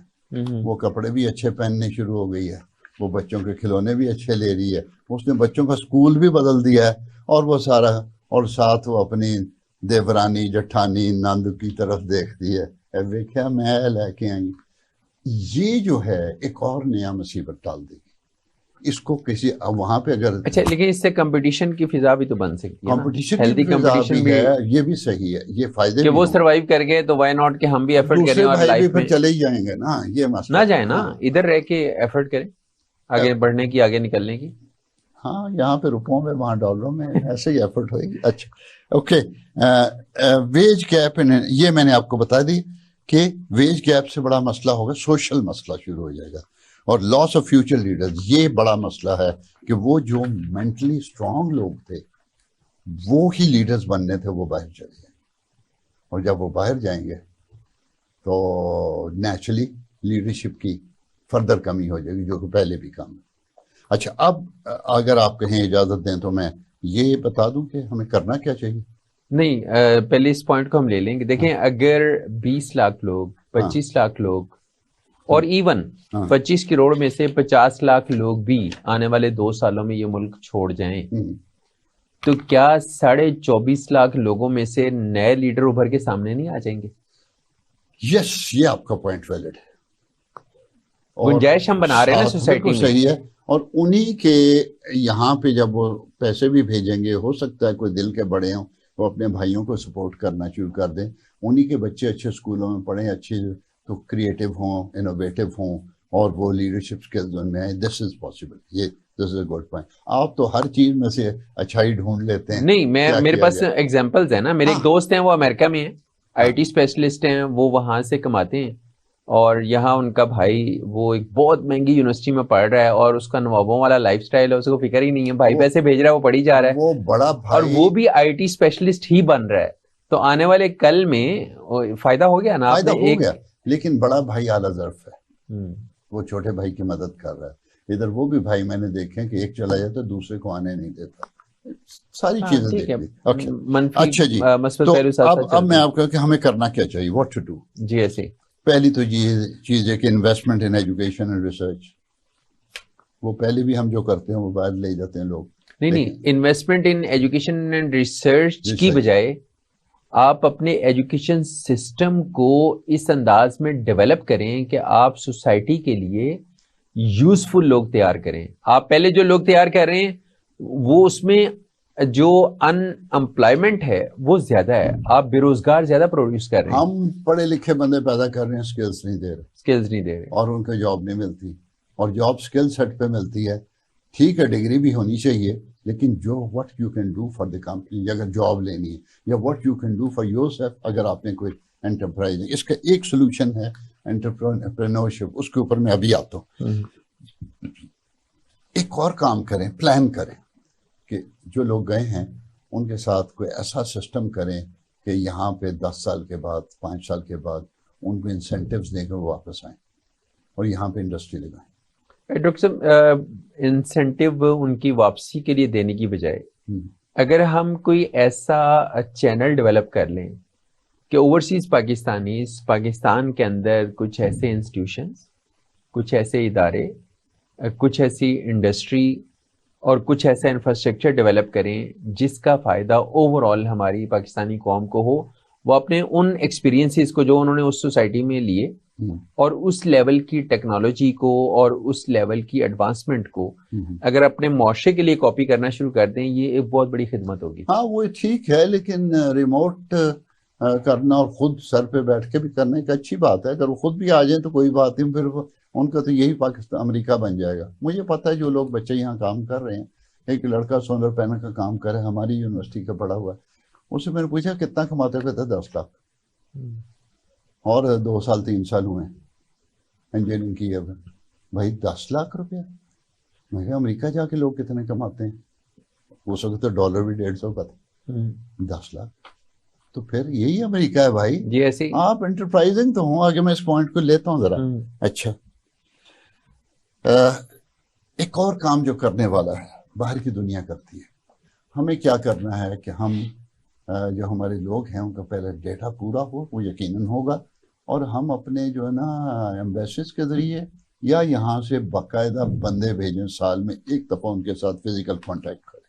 وہ کپڑے بھی اچھے پہننے شروع ہو گئی ہے, وہ بچوں کے کھلونے بھی اچھے لے رہی ہے, اس نے بچوں کا اسکول بھی بدل دیا ہے, اور وہ سارا, اور ساتھ وہ اپنی دیورانی جٹھانی نند کی طرف دیکھتی ہے, دیکھا میں لے کے آئی. یہ جو ہے ایک اور نیا مصیبت ڈال دے گی اس کو کسی وہاں پہ اگر اچھا لیکن اس سے کمپٹیشن کی فضا بھی تو بن سکتی ہے نا، کمپٹیشن ہیلدی کی فضا کمپٹیشن بھی ہے، یہ بھی صحیح ہے، یہ فائدے کہ بھی وہ ہوں، سروائیو کر گئے تو وائی ناٹ کہ ہم بھی ایفرٹ کریں دوسرے اور بھائی بھی لائف پھر میں چلے ہی جائیں گے نا، یہ مسئلہ نہ جائیں نا، ہاں ادھر رہ کے ایفرٹ کریں آگے بڑھنے کی، آگے نکلنے کی. ہاں یہاں پہ روپوں میں وہاں ڈالروں میں ایسے ہی ایفرٹ ہوئے گی. اچھا اوکے، ویج گیپ یہ میں نے آپ کو بتا دی کہ ویج گیپ سے بڑا مسئلہ ہوگا، سوشل مسئلہ شروع ہو جائے گا، اور لاس آف فیوچر لیڈرز یہ بڑا مسئلہ ہے کہ وہ جو مینٹلی اسٹرانگ لوگ تھے وہ ہی لیڈرز بننے تھے، وہ باہر چلے گئے، اور جب وہ باہر جائیں گے تو نیچرلی لیڈرشپ کی فردر کمی ہو جائے گی جو کہ پہلے بھی کم ہے. اچھا اب اگر آپ کہیں اجازت دیں تو میں یہ بتا دوں کہ ہمیں کرنا کیا چاہیے. نہیں پہلے اس پوائنٹ کو ہم لے لیں گے. دیکھیں اگر 20 لاکھ لوگ، 25 لاکھ لوگ، اور ایون 25 کروڑ میں سے 50 لاکھ لوگ بھی آنے والے 2 سالوں میں یہ ملک چھوڑ جائیں تو کیا 24.5 لاکھ لوگوں میں سے نئے لیڈر ابھر کے سامنے نہیں آ جائیں گے؟ یس، یہ آپ کا پوائنٹ ویلڈ ہے، گنجائش ہم بنا رہے ہیں نا سوسائٹی بالکل میں. صحیح ہے، اور انہی کے یہاں پہ جب وہ پیسے بھی بھیجیں گے، ہو سکتا ہے کوئی دل کے بڑے ہوں وہ اپنے بھائیوں کو سپورٹ کرنا شروع کر دیں، انہی کے بچے اچھے اسکولوں میں پڑھیں، اچھے تو کریٹو ہوں، انوویٹو ہوں، اور وہ لیڈرشپ اسکلز ان میں آئیں. دس از پاسبل، یہ دس از اے گڈ پوائنٹ. آپ تو ہر چیز میں سے اچھائی ڈھونڈ لیتے ہیں. نہیں میرے پاس ایگزامپلز ہیں نا، میرے ایک دوست ہیں وہ امریکہ میں ہیں، آئی ٹی اسپیشلسٹ ہیں، وہ وہاں سے کماتے ہیں، اور یہاں ان کا بھائی وہ ایک بہت مہنگی یونیورسٹی میں پڑھ رہا ہے، اور اس کا نوابوں والا لائف سٹائل ہے، اس کو فکر ہی نہیں ہے، بھائی پیسے بھیج رہا ہے، وہ پڑھی جا رہا ہے، وہ بڑا اور بھائی، وہ بھی آئی ٹی اسپیشلسٹ ہی بن رہا ہے. تو آنے والے کل میں فائدہ ہو گیا نا. آپ فائدہ نے ہو ایک گیا، لیکن بڑا بھائی اعلیٰ ظرف ہے، وہ چھوٹے بھائی کی مدد کر رہا ہے. ادھر وہ بھی بھائی میں نے دیکھے کہ ایک چلا جاتا دوسرے کو آنے نہیں دیتا، ساری چیزیں ٹھیک ہے، دیکھ لی. اوکے منفی اچھا جی، مثبت تو پہلو ساتھ ساتھ اب چلتے میں ہیں. آپ کو کہ ہمیں کرنا کیا چاہیے، واٹ ٹو ڈو. جی ایسے پہلی تو یہ چیز ہے کہ investment in education and research, وہ پہلے بھی ہم جو کرتے ہیں وہ باہر لے جاتے ہیں لوگ. نہیں، investment in education and research کی بجائے آپ اپنے ایجوکیشن سسٹم کو اس انداز میں ڈیولپ کریں کہ آپ سوسائٹی کے لیے یوزفل لوگ تیار کریں. آپ پہلے جو لوگ تیار کر رہے ہیں وہ اس میں جو ان امپلائمنٹ ہے وہ زیادہ ہے، آپ بے روزگار زیادہ پروڈیوس کر رہے ہیں. ہم پڑھے لکھے بندے پیدا کر رہے ہیں، سکلز نہیں دے رہے، سکلز نہیں دے رہے، اور ان کو جاب نہیں ملتی، اور جاب سکل سیٹ پہ ملتی ہے. ٹھیک ہے ڈگری بھی ہونی چاہیے، لیکن جو what you can do for the company, اگر جاب لینی ہے، یا what you can do for your self, اگر آپ نے کوئی انٹرپرائز. اس کا ایک سولوشن ہے انٹرپرینورشپ، اس کے اوپر میں ابھی آتا ہوں. ایک اور کام کریں، پلان کریں کہ جو لوگ گئے ہیں ان کے ساتھ کوئی ایسا سسٹم کریں کہ یہاں پہ 10 سال کے بعد، 5 سال کے بعد ان کو انسینٹیوز دے کر واپس آئیں اور یہاں پہ انڈسٹری لگائیں. ڈاکٹر صاحب انسینٹیو ان کی واپسی کے لیے دینے کی بجائے اگر ہم کوئی ایسا چینل ڈیولپ کر لیں کہ اوورسیز پاکستانیز پاکستان کے اندر کچھ ایسے انسٹیٹیوشنز، کچھ ایسے ادارے، کچھ ایسی انڈسٹری اور کچھ ایسا انفراسٹرکچر ڈیولپ کریں جس کا فائدہ اوور آل ہماری پاکستانی قوم کو ہو، وہ اپنے ان ایکسپیرینسز کو جو انہوں نے اس سوسائٹی میں لیے اور اس لیول کی ٹیکنالوجی کو اور اس لیول کی ایڈوانسمنٹ کو اگر اپنے معاشرے کے لیے کاپی کرنا شروع کر دیں، یہ ایک بہت بڑی خدمت ہوگی. ہاں وہ ٹھیک ہے، لیکن ریموٹ کرنا اور خود سر پہ بیٹھ کے بھی کرنے کا اچھی بات ہے. اگر وہ خود بھی آ جائیں تو کوئی بات نہیں، پھر ان کا تو یہی پاکستان امریکہ بن جائے گا. مجھے پتہ ہے جو لوگ بچے یہاں کام کر رہے ہیں، ایک لڑکا سولر پینل کا کام کرے ہماری یونیورسٹی کا پڑھا ہوا ہے، اس سے میں نے پوچھا کتنا کماتے، کہتا 10 لاکھ، اور 2 سال 3 سال ہوئے انجینئرنگ کی ہے. بھائی 10 لاکھ روپیہ، میں کہا امریکہ جا کے لوگ کتنے کماتے ہیں، ہو سکتا تو ڈالر بھی 150 کا تھا. 10 لاکھ تو پھر یہی امریکہ ہے بھائی. جی ایسے آپ انٹرپرائزنگ تو ہوں. آگے میں اس پوائنٹ کو لیتا ہوں ذرا. اچھا ایک اور کام جو کرنے والا ہے باہر کی دنیا کرتی ہے، ہمیں کیا کرنا ہے کہ ہم جو ہمارے لوگ ہیں ان کا پہلے ڈیٹا پورا ہو، وہ یقیناً ہوگا، اور ہم اپنے جو ہے نا ایمبیسیز کے ذریعے یا یہاں سے باقاعدہ بندے بھیجیں، سال میں ایک دفعہ ان کے ساتھ فزیکل کانٹیکٹ کریں،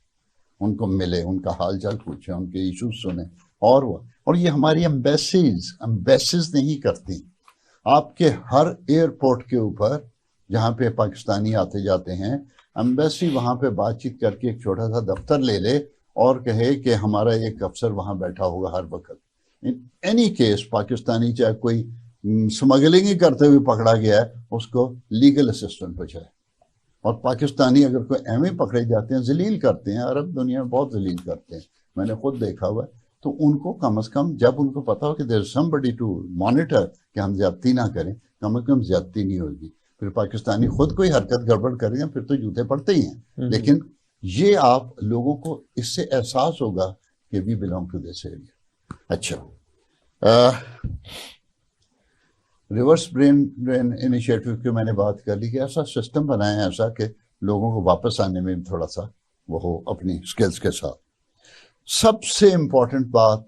ان کو ملے، ان کا حال چال پوچھیں، ان کے ایشوز سنیں. اور یہ ہماری ایمبیسیز نہیں کرتی. آپ کے ہر ایئرپورٹ کے اوپر جہاں پہ پاکستانی آتے جاتے ہیں، ایمبیسی وہاں پہ بات چیت کر کے ایک چھوٹا سا دفتر لے لے اور کہے کہ ہمارا ایک افسر وہاں بیٹھا ہوگا ہر وقت. اینی کیس پاکستانی چاہے کوئی سمگلنگ ہی کرتے ہوئے پکڑا گیا ہے، اس کو لیگل اسسٹنٹ پہنچائے. اور پاکستانی اگر کوئی ایم اے پکڑے جاتے ہیں، ذلیل کرتے ہیں، عرب دنیا میں بہت ذلیل کرتے ہیں، میں نے خود دیکھا ہوا ہے. تو ان کو کم از کم جب ان کو پتا ہو کہ دیر somebody to monitor کہ ہم زیادتی نہ کریں، کم از کم زیادتی نہیں ہوگی. پھر پاکستانی خود کوئی حرکت گڑبڑ کریں گے پھر تو جوتے پڑتے ہی ہیں. لیکن یہ آپ لوگوں کو اس سے احساس ہوگا کہ we belong to this area. اچھا، ریورس برین ڈرین انیشیٹو کی میں نے بات کر لی کہ ایسا سسٹم بنائیں ایسا کہ لوگوں کو واپس آنے میں تھوڑا سا وہ ہو اپنی سکلز کے ساتھ. سب سے امپورٹنٹ بات،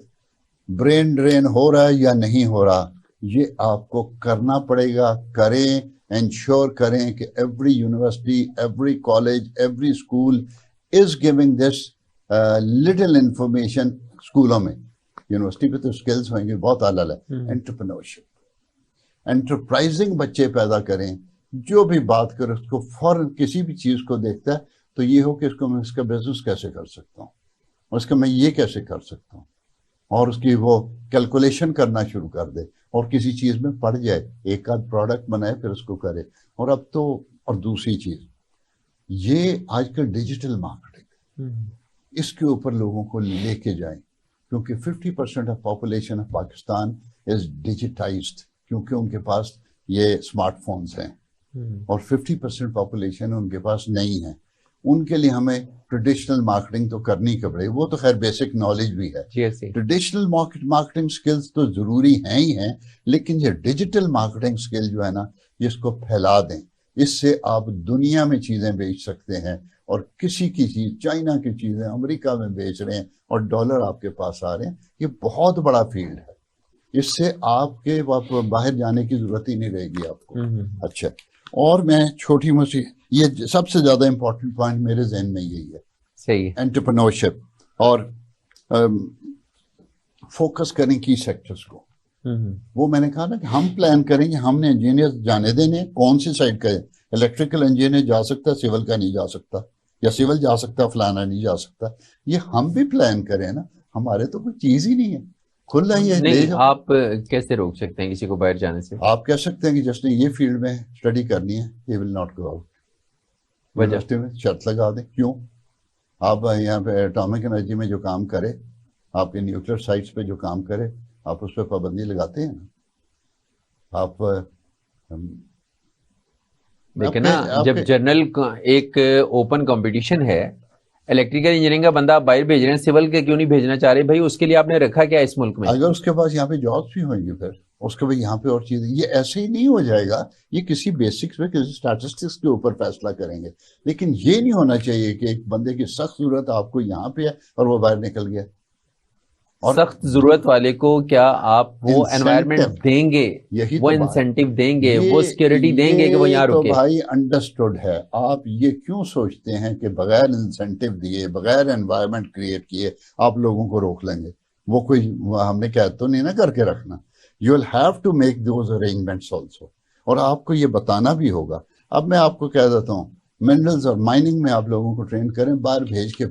برین ڈرین ہو رہا ہے یا نہیں ہو رہا، یہ آپ کو کرنا پڑے گا. کریں، انشور کریں کہ every university, every college, every school is giving this little information. اسکولوں میں، یونیورسٹی پہ تو اسکلز ہوئیں گے بہت اعلیٰ ہے. انٹرپرینورشپ، انٹرپرائزنگ بچے پیدا کریں. جو بھی بات کرے اس کو فوراً کسی بھی چیز کو دیکھتا ہے تو یہ ہو کہ اس کو میں اس کا بزنس کیسے کر سکتا ہوں، اس کا میں یہ کیسے کر سکتا ہوں، اور اس کی وہ کیلکولیشن کرنا شروع کر دے اور کسی چیز میں پڑ جائے، ایک آدھ پروڈکٹ بنائے پھر اس کو کرے. اور اب تو اور دوسری چیز، یہ آج کل ڈیجیٹل مارکیٹنگ، اس کے اوپر لوگوں کو لے کے جائیں، کیونکہ 50% of population of Pakistan is digitised, کیونکہ ان کے پاس یہ اسمارٹ فونز ہیں، اور 50% پاپولیشن ان کے پاس نہیں ہے. ان کے لیے ہمیں ٹریڈیشنل مارکیٹنگ تو کرنی پڑے، وہ تو خیر بیسک نالج بھی ہے. ٹریڈیشنل مارکیٹنگ سکلز تو ضروری ہیں ہی ہیں، لیکن یہ ڈیجیٹل مارکیٹنگ سکل جو ہے نا، جس کو پھیلا دیں. اس سے آپ دنیا میں چیزیں بیچ سکتے ہیں، اور کسی کی چیز، چائنا کی چیزیں امریکہ میں بیچ رہے ہیں اور ڈالر آپ کے پاس آ رہے ہیں. یہ بہت بڑا فیلڈ ہے، اس سے آپ کے باہر جانے کی ضرورت ہی نہیں رہے گی آپ کو. اچھا، اور میں چھوٹی موٹی، یہ سب سے زیادہ امپورٹنٹ پوائنٹ میرے ذہن میں یہی ہے. صحیح، انٹرپرینورشپ، اور فوکس کریں کی سیکٹرز کو. وہ میں نے کہا نا کہ ہم پلان کریں کہ ہم نے انجینئر جانے دینے کون سی سائڈ کا ہے. الیکٹریکل انجینئر جا سکتا ہے، سول کا نہیں جا سکتا، یا سول جا سکتا فلانا نہیں جا سکتا. یہ ہم بھی پلان کریں نا، ہمارے تو کوئی چیز ہی نہیں ہے کھلا ہی ہے. نہیں، آپ کیسے روک سکتے ہیں کسی کو باہر جانے سے؟ آپ کہہ سکتے ہیں کہ جس نے یہ فیلڈ میں اسٹڈی کرنی ہے he will not go out. University میں شرط لگا دیں. کیوں؟ آپ یہاں پہ اٹامک انرجی میں جو کام کرے، آپ کے نیوکلیر سائٹس پہ جو کام کرے، آپ اس پہ پابندی لگاتے ہیں نا. آپ دیکھیں نا، جب جنرل ایک اوپن کمپٹیشن ہے، الیکٹریکل انجینئرنگ کا بندہ باہر بھیج رہے ہیں، سول کے کیوں نہیں بھیجنا چاہ رہے بھائی؟ اس کے لیے آپ نے رکھا کیا اس ملک میں؟ اگر اس کے پاس یہاں پہ جابس بھی ہوئیں گے، پھر اس کے بعد یہاں پہ اور چیزیں، یہ ایسے ہی نہیں ہو جائے گا. یہ کسی بیسکس پہ، کسی اسٹیٹسٹکس کے اوپر فیصلہ کریں گے. لیکن یہ نہیں ہونا چاہیے کہ ایک بندے کی سخت ضرورت آپ کو یہاں پہ ہے اور وہ باہر نکل گیا. اور سخت ضرورت والے کو کیا آپ وہ انوائرمنٹ دیں گے، وہ انسینٹیو دیں گے، وہ سیکیورٹی دیں گے کہ وہ یہاں رکے؟ تو بھائی انڈرسٹوڈ ہے. آپ یہ کیوں سوچتے ہیں کہ بغیر انسینٹیو دیے، بغیر انوائرمنٹ کریٹ کیے آپ لوگوں کو روک لیں گے؟ وہ کوئی ہم نے کہہ تو نہیں نا کر کے رکھنا. You will have to make those arrangements also, اور آپ کو یہ بتانا بھی ہوگا. اب میں آپ کو کہہ دیتا ہوں، منرلز اور مائننگ میں آپ لوگوں کو ٹرین کریں، باہر بھیج کے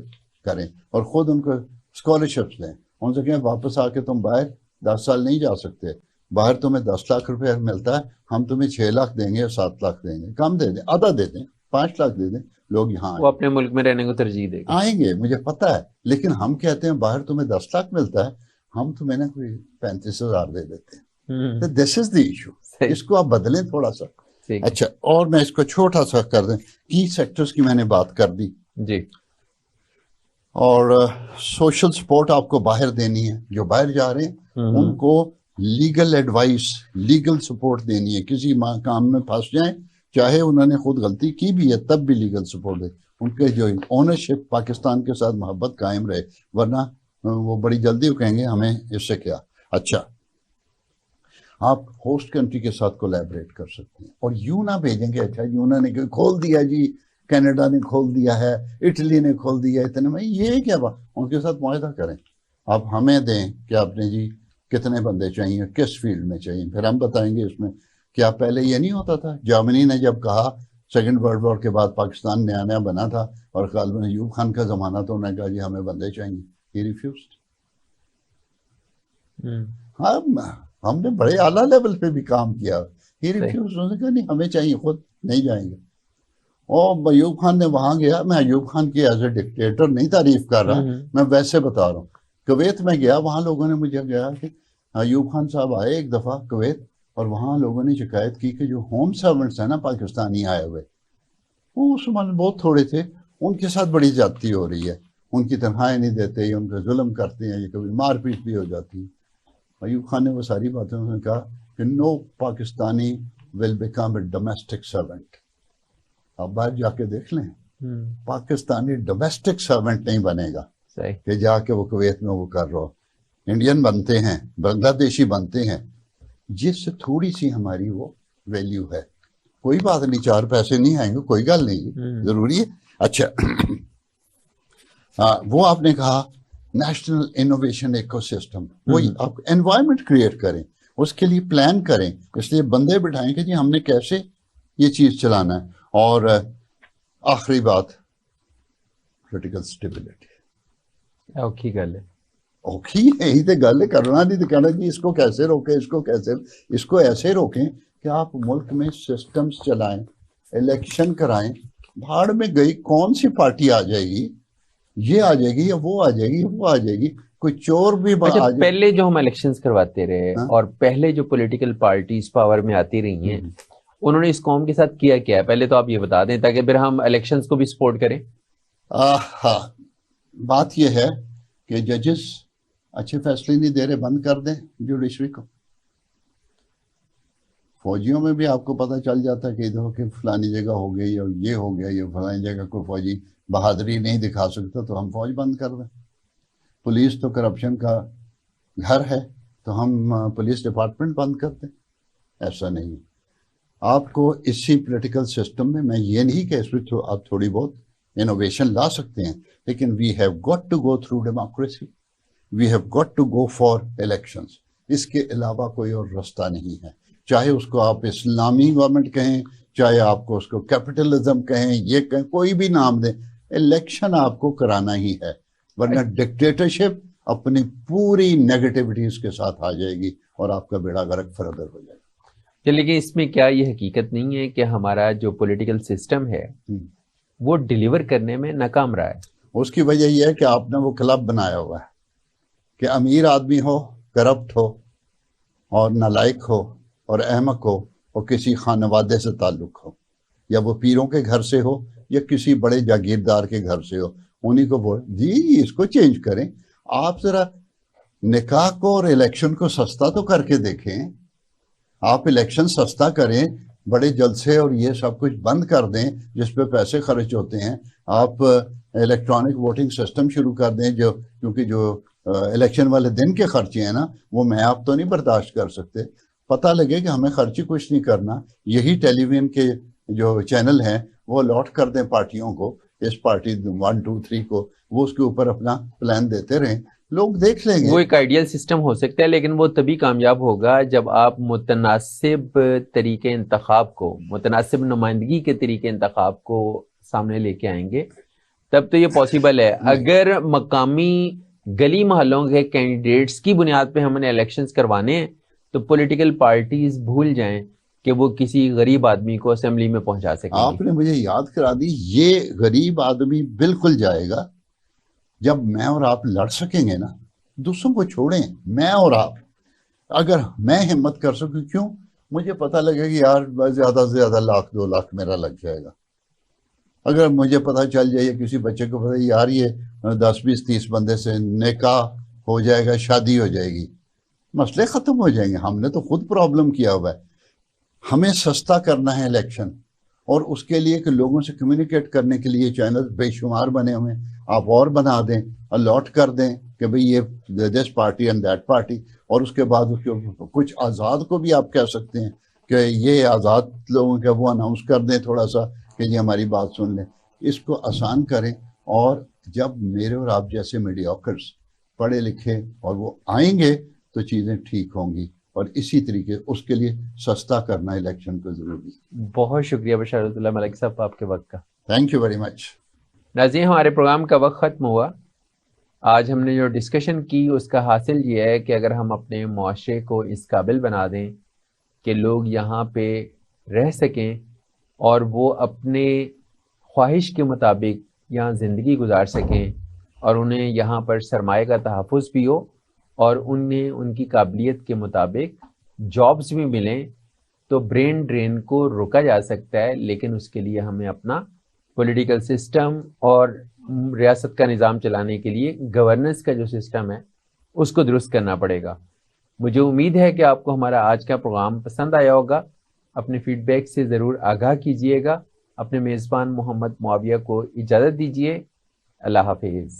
کریں، اور خود ان کو اسکالرشپس دیں. ان سے کہیں واپس آ کے تم باہر 10 سال نہیں جا سکتے، باہر تمہیں 10 لاکھ روپے ملتا ہے، ہم تمہیں 6 لاکھ دیں گے یا 7 لاکھ دیں گے، کم دے دیں، آدھا دے دیں، 5 لاکھ دے دیں. لوگ یہاں وہ اپنے ملک میں رہنے کو ترجیح دیں گے، آئیں گے، مجھے پتا ہے. لیکن ہم کہتے ہیں باہر تمہیں 10 لاکھ ملتا ہے، ہم تمہیں نا کوئی 35,000 دے دیتے ہیں. دس از دی ایشو. اس کو آپ بدلیں تھوڑا سا. اچھا، اور میں اس کو چھوٹا سا کر دیں. کی سیکٹرز کی میں نے بات کر دی جی. اور سوشل سپورٹ آپ کو باہر دینی ہے. جو باہر جا رہے ہیں ان کو لیگل ایڈوائس، لیگل سپورٹ دینی ہے. کسی کام میں پھنس جائیں، چاہے انہوں نے خود غلطی کی بھی ہے، تب بھی لیگل سپورٹ دے. ان کے جو اونرشپ پاکستان کے ساتھ محبت قائم رہے، ورنہ وہ بڑی جلدی کہیں گے ہمیں اس سے کیا. اچھا، آپ ہوسٹ کنٹری کے ساتھ کولیبریٹ کر سکتے ہیں، اور یوں نہ بھیجیں گے اچھا جی انہوں نے کھول دیا جی، کینیڈا نے کھول دیا ہے، اٹلی نے کھول دیا ہے، اتنے میں یہ کیا بات. ان کے ساتھ معاہدہ کریں. آپ ہمیں دیں کہ آپ نے جی کتنے بندے چاہیے، کس فیلڈ میں چاہیے، پھر ہم بتائیں گے اس میں کیا پہلے یہ نہیں ہوتا تھا؟ جرمنی نے جب کہا سیکنڈ ورلڈ وار کے بعد پاکستان نیا نیا بنا تھا اور غالباً ایوب خان کا زمانہ، تو انہوں نے کہا جی ہمیں بندے چاہیے. ہی ریفیوزڈ. ہاں ہم نے بڑے اعلیٰ لیول پہ بھی کام کیا. ہی ریفیوزڈ. انہوں نے کہا نہیں ہمیں چاہیے، خود نہیں جائیں گے. اور ایوب خان نے وہاں گیا. میں ایوب خان کی ایز اے ڈکٹیٹر نہیں تعریف کر رہا، میں ویسے بتا رہا ہوں. کویت میں گیا، وہاں لوگوں نے مجھے کہا کہ ایوب خان صاحب آئے ایک دفعہ کویت، اور وہاں لوگوں نے شکایت کی کہ جو ہوم سرونٹس ہیں نا پاکستانی آئے ہوئے، وہ اس میں بہت تھوڑے تھے، ان کے ساتھ بڑی زیادتی ہو رہی ہے، ان کی تنخواہیں نہیں دیتے، یہ ان کا ظلم کرتے ہیں، یہ کبھی مار پیٹ بھی ہو جاتی ہے. ایوب خان نے وہ ساری باتیں انہوں نے کہا کہ no Pakistani will become a domestic servant. آپ باہر جا کے دیکھ لیں، پاکستانی ڈومیسٹک سرونٹ نہیں بنے گا کہ جا کے وہ کویت میں وہ کر رہا ہو. انڈین بنتے ہیں، بنگلہ دیشی بنتے ہیں، جس سے تھوڑی سی ہماری وہ ویلیو ہے. کوئی بات نہیں، 4 پیسے نہیں آئیں گے، کوئی گل نہیں، ضروری ہے. اچھا وہ آپ نے کہا نیشنل انوویشن ایکو سسٹم، وہی آپ انوائرمنٹ کریٹ کریں، اس کے لیے پلان کریں، اس لیے بندے بٹھائیں کہ جی ہم نے کیسے یہ چیز چلانا ہے. اور آخری بات پولیٹیکل سٹیبلٹی. اوکھی گل ہے، اوکھی یہی تو گل کرنا نہیں تو کہنا جی اس کو کیسے روکیں، اس کو ایسے روکیں کہ آپ ملک میں سسٹمز چلائیں، الیکشن کرائیں. بھاڑ میں گئی کون سی پارٹی آ جائے گی، یہ آ جائے گی یا وہ آ جائے گی، وہ آ جائے گی، کوئی چور بھی اچھا آ جائے. پہلے جو ہم الیکشنز کرواتے رہے اور پہلے جو پولیٹیکل پارٹیز پاور میں آتی رہی ہیں، انہوں نے اس قوم کے ساتھ کیا کیا ہے؟ پہلے تو آپ یہ بتا دیں تاکہ پھر ہم الیکشنز کو بھی سپورٹ کریں. ہاں بات یہ ہے کہ ججز اچھے فیصلے نہیں دے رہے، بند کر دیں جوڈیشری کو. فوجیوں میں بھی آپ کو پتہ چل جاتا ہے کہ ادھر کہ فلانی جگہ ہو گئی اور یہ ہو گیا، یہ فلانی جگہ کوئی فوجی بہادری نہیں دکھا سکتا تو ہم فوج بند کر دیں. پولیس تو کرپشن کا گھر ہے تو ہم پولیس ڈپارٹمنٹ بند کر دیں. ایسا نہیں. آپ کو اسی پولیٹیکل سسٹم میں یہ نہیں کہ اس میں آپ تھوڑی بہت انوویشن لا سکتے ہیں، لیکن we have got to go through democracy, we have got to go for elections. اس کے علاوہ کوئی اور رستہ نہیں ہے. چاہے اس کو آپ اسلامی گورنمنٹ کہیں، چاہے آپ کو اس کو کیپٹلزم کہیں، یہ کہیں، کوئی بھی نام دیں، الیکشن آپ کو کرانا ہی ہے، ورنہ ڈکٹیٹرشپ اپنی پوری نیگیٹیوٹیز کے ساتھ آ جائے گی اور آپ کا بیڑا غرق فردر ہو جائے گا. لیکن اس میں کیا یہ حقیقت نہیں ہے کہ ہمارا جو پولیٹیکل سسٹم ہے وہ ڈیلیور کرنے میں ناکام رہا ہے؟ اس کی وجہ یہ ہے کہ آپ نے وہ کلب بنایا ہوا ہے کہ امیر آدمی ہو، کرپٹ ہو اور نالائق ہو اور احمق ہو اور کسی خانوادے سے تعلق ہو، یا وہ پیروں کے گھر سے ہو یا کسی بڑے جاگیردار کے گھر سے ہو، انہی کو بول جی اس کو چینج کریں. آپ ذرا نکاح کو اور الیکشن کو سستا تو کر کے دیکھیں. آپ الیکشن سستا کریں، بڑے جلسے اور یہ سب کچھ بند کر دیں جس پہ پیسے خرچ ہوتے ہیں. آپ الیکٹرانک ووٹنگ سسٹم شروع کر دیں، کیونکہ جو الیکشن والے دن کے خرچے ہیں نا وہ میں آپ تو نہیں برداشت کر سکتے. پتہ لگے کہ ہمیں خرچی کچھ نہیں کرنا، یہی ٹیلی ویژن کے جو چینل ہیں وہ الاٹ کر دیں پارٹیوں کو، اس پارٹی 1 2 3 کو، وہ اس کے اوپر اپنا پلان دیتے رہیں، لوگ دیکھ لیں گے. وہ ایک آئیڈیل سسٹم ہو سکتا ہے، لیکن وہ تبھی کامیاب ہوگا جب آپ متناسب طریقے انتخاب کو، متناسب نمائندگی کے طریقے انتخاب کو سامنے لے کے آئیں گے، تب تو یہ پاسبل ہے. اگر مقامی گلی محلوں کے کینڈیڈیٹس کی بنیاد پہ ہم نے الیکشنز کروانے ہیں تو پولیٹیکل پارٹیز بھول جائیں کہ وہ کسی غریب آدمی کو اسمبلی میں پہنچا سکیں گے. آپ نے مجھے یاد کرا دی، یہ غریب آدمی بالکل جائے گا جب میں اور آپ لڑ سکیں گے نا. دوسروں کو چھوڑیں، میں اور آپ اگر میں ہمت کر سکوں، کیوں؟ مجھے پتہ لگے کہ یار زیادہ سے زیادہ 1 2 لاکھ میرا لگ جائے گا. اگر مجھے پتہ چل جائے کسی بچے کو پتہ یار یہ 10 20 30 بندے سے نکاح ہو جائے گا، شادی ہو جائے گی، مسئلے ختم ہو جائیں گے. ہم نے تو خود پرابلم کیا ہوا ہے. ہمیں سستا کرنا ہے الیکشن، اور اس کے لیے کہ لوگوں سے کمیونیکیٹ کرنے کے لیے چینل بے شمار بنے ہوئے ہیں. آپ اور بنا دیں، الاٹ کر دیں کہ بھئی یہ دس پارٹی اینڈ دیٹ پارٹی، اور اس کے بعد اس کے کچھ آزاد کو بھی آپ کہہ سکتے ہیں کہ یہ آزاد لوگوں کا وہ اناؤنس کر دیں تھوڑا سا کہ یہ ہماری بات سن لیں. اس کو آسان کریں، اور جب میرے اور آپ جیسے میڈیاکرز پڑھے لکھے اور وہ آئیں گے تو چیزیں ٹھیک ہوں گی. اور اسی طریقے اس کے لیے سستا کرنا الیکشن کو ضروری ہے. بہت شکریہ بشارت اللہ ملک صاحب آپ کے وقت کا. Thank you very much. ناظرین ہمارے پروگرام کا وقت ختم ہوا. آج ہم نے جو ڈسکشن کی اس کا حاصل یہ ہے کہ اگر ہم اپنے معاشرے کو اس قابل بنا دیں کہ لوگ یہاں پہ رہ سکیں اور وہ اپنے خواہش کے مطابق یہاں زندگی گزار سکیں اور انہیں یہاں پر سرمایہ کا تحفظ بھی ہو اور انہیں ان کی قابلیت کے مطابق جابز بھی ملیں، تو برین ڈرین کو روکا جا سکتا ہے. لیکن اس کے لیے ہمیں اپنا پولیٹیکل سسٹم اور ریاست کا نظام چلانے کے لیے گورننس کا جو سسٹم ہے اس کو درست کرنا پڑے گا. مجھے امید ہے کہ آپ کو ہمارا آج کا پروگرام پسند آیا ہوگا. اپنے فیڈ بیک سے ضرور آگاہ کیجیے گا. اپنے میزبان محمد معاویہ کو اجازت دیجیے. اللہ حافظ.